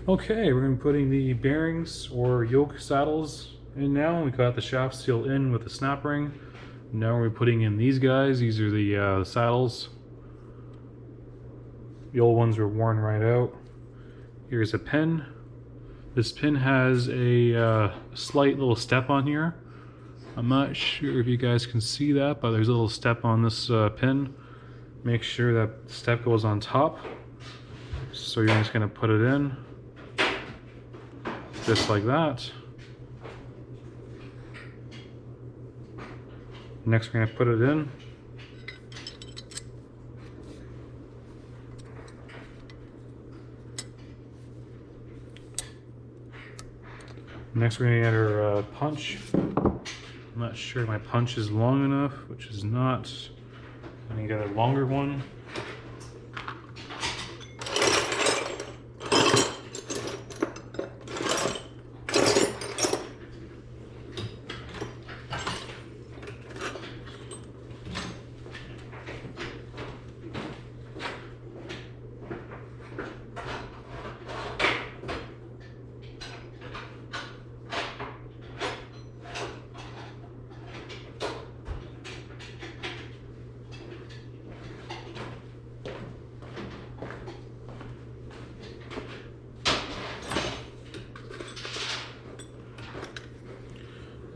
Okay, we're going to be putting the bearings or yoke saddles in now. We got the shaft seal in with the snap ring. Now we're putting in these guys. These are the saddles. The old ones were worn right out. Here's a pin. This pin has a slight little step on here. I'm not sure if you guys can see that, but there's a little step on this pin. Make sure that the step goes on top. So you're just going to put it in. Just like that. Next we're going to put it in. Next we're going to get our punch. I'm not sure my punch is long enough, which is not. I'm going to get a longer one.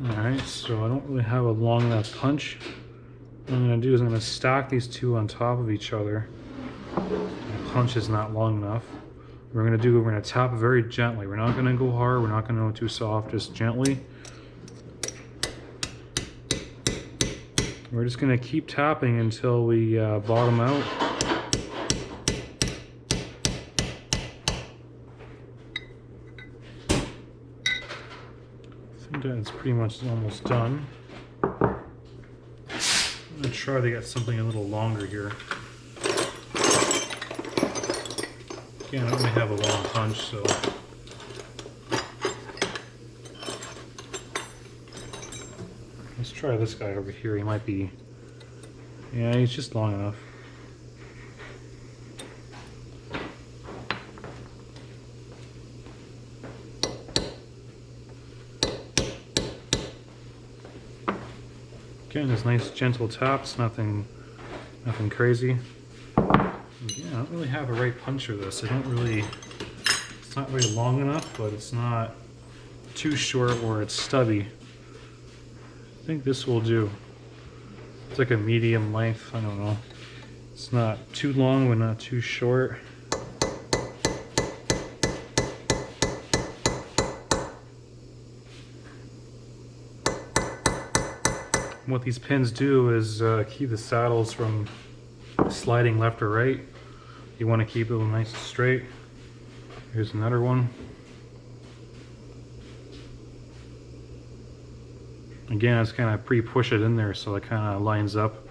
Alright, so I don't really have a long enough punch. What I'm going to do is I'm going to stack these two on top of each other. My punch is not long enough. We're going to tap very gently. We're not going to go hard, we're not going to go too soft, just gently. We're just going to keep tapping until we bottom out. I think that's pretty much almost done. I'm going to try to get something a little longer here. Again, I only have a long punch, so. Let's try this guy over here. He might be, yeah, he's just long enough. Again, just nice gentle taps, nothing crazy. Yeah, I don't really have a right punch for this. It's not really long enough, but it's not too short or it's stubby. I think this will do. It's like a medium length, I don't know. It's not too long, but not too short. What these pins do is keep the saddles from sliding left or right. You want to keep it nice and straight. Here's another one. Again, I just kind of pre-push it in there so it kind of lines up.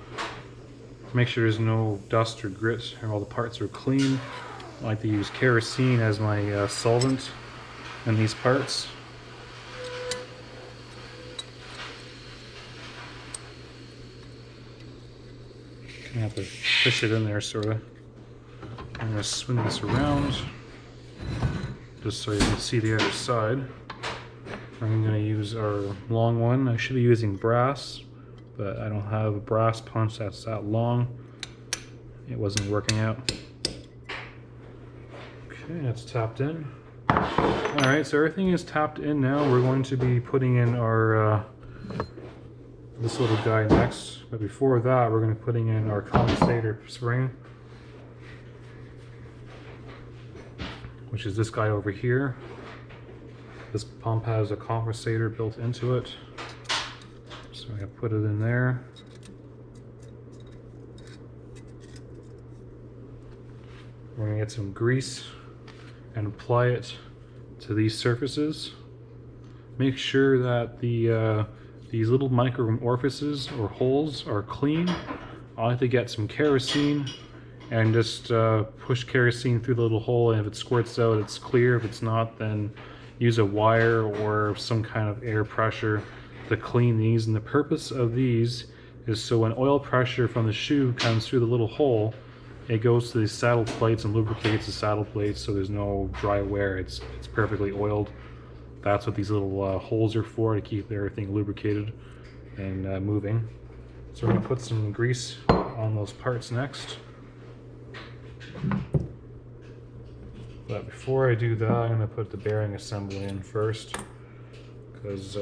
Make sure there's no dust or grit and all the parts are clean. I like to use kerosene as my solvent in these parts. I have to push it in there, sort of. I'm going to swing this around just so you can see the other side. I'm going to use our long one. I should be using brass, but I don't have a brass punch that's that long. It wasn't working out. Okay, that's tapped in. Alright, so everything is tapped in now. We're going to be putting in our this little guy next, but before that we're going to be putting in our compensator spring, which is this guy over here. This pump has a compensator built into it, so I'm going to put it in there. We're going to get some grease and apply it to these surfaces. Make sure that these little micro orifices or holes are clean. I like to get some kerosene and just push kerosene through the little hole, and if it squirts out, it's clear. If it's not, then use a wire or some kind of air pressure to clean these. And the purpose of these is so when oil pressure from the shoe comes through the little hole, It goes to the saddle plates and lubricates the saddle plates so there's no dry wear. It's perfectly oiled. That's what these little holes are for, to keep everything lubricated and moving. So we're going to put some grease on those parts next. But before I do that, I'm going to put the bearing assembly in first, because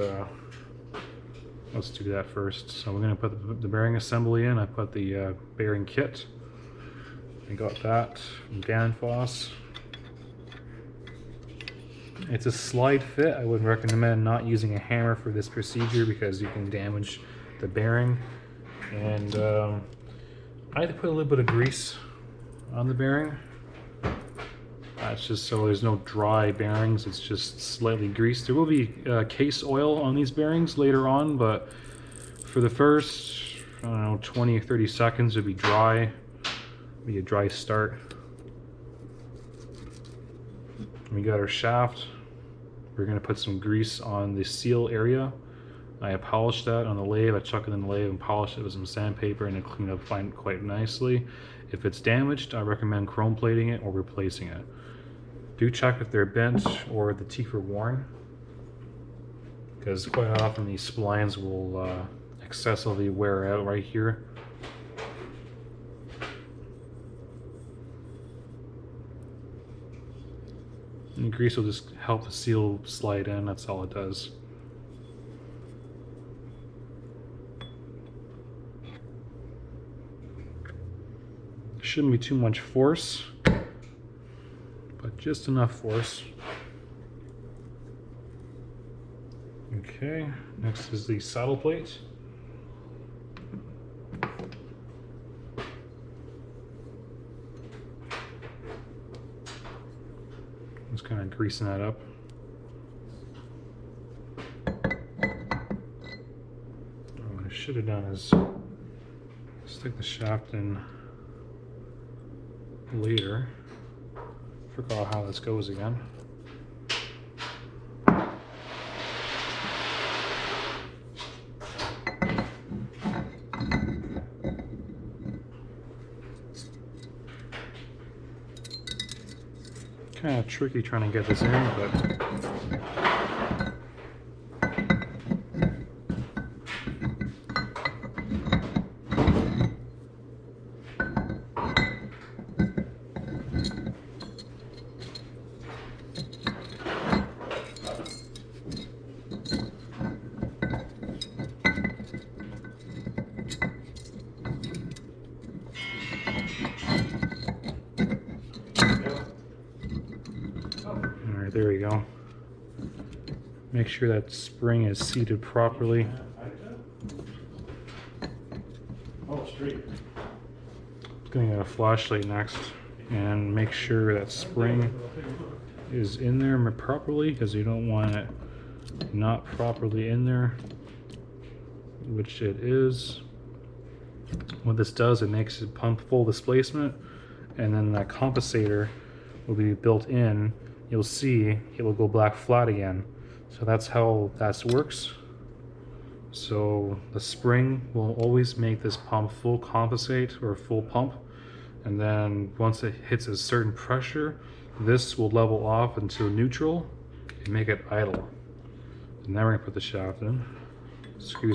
let's do that first. So we're going to put the bearing assembly in. I put the bearing kit. I got that from Danfoss. It's a slide fit. I would recommend not using a hammer for this procedure because you can damage the bearing. And I had to put a little bit of grease on the bearing. That's just so there's no dry bearings, it's just slightly greased. There will be case oil on these bearings later on, but for the first, I don't know, 20 or 30 seconds it'll be dry. It'll be a dry start. We got our shaft. We're going to put some grease on the seal area. I polished that on the lathe. I chucked it in the lathe and polished it with some sandpaper, and it cleaned up quite nicely. If it's damaged, I recommend chrome plating it or replacing it. Do check if they're bent or the teeth are worn, because quite often these splines will excessively wear out right here. And grease will just help the seal slide in, that's all it does. Shouldn't be too much force, but just enough force. Okay, next is the saddle plate. Just kind of greasing that up. What I should have done is stick the shaft in later. Forgot how this goes again. Kind of tricky trying to get this in, but Alright, there we go. Make sure that spring is seated properly. Oh, straight. Gonna get a flashlight next and make sure that spring is in there properly, because you don't want it not properly in there, which it is. What this does, it makes it pump full displacement, and then that compensator will be built in. You'll see it will go black flat again. So that's how that works. So the spring will always make this pump full compensate or full pump, and then once it hits a certain pressure, this will level off into neutral and make it idle. And now we're gonna put the shaft in. Screw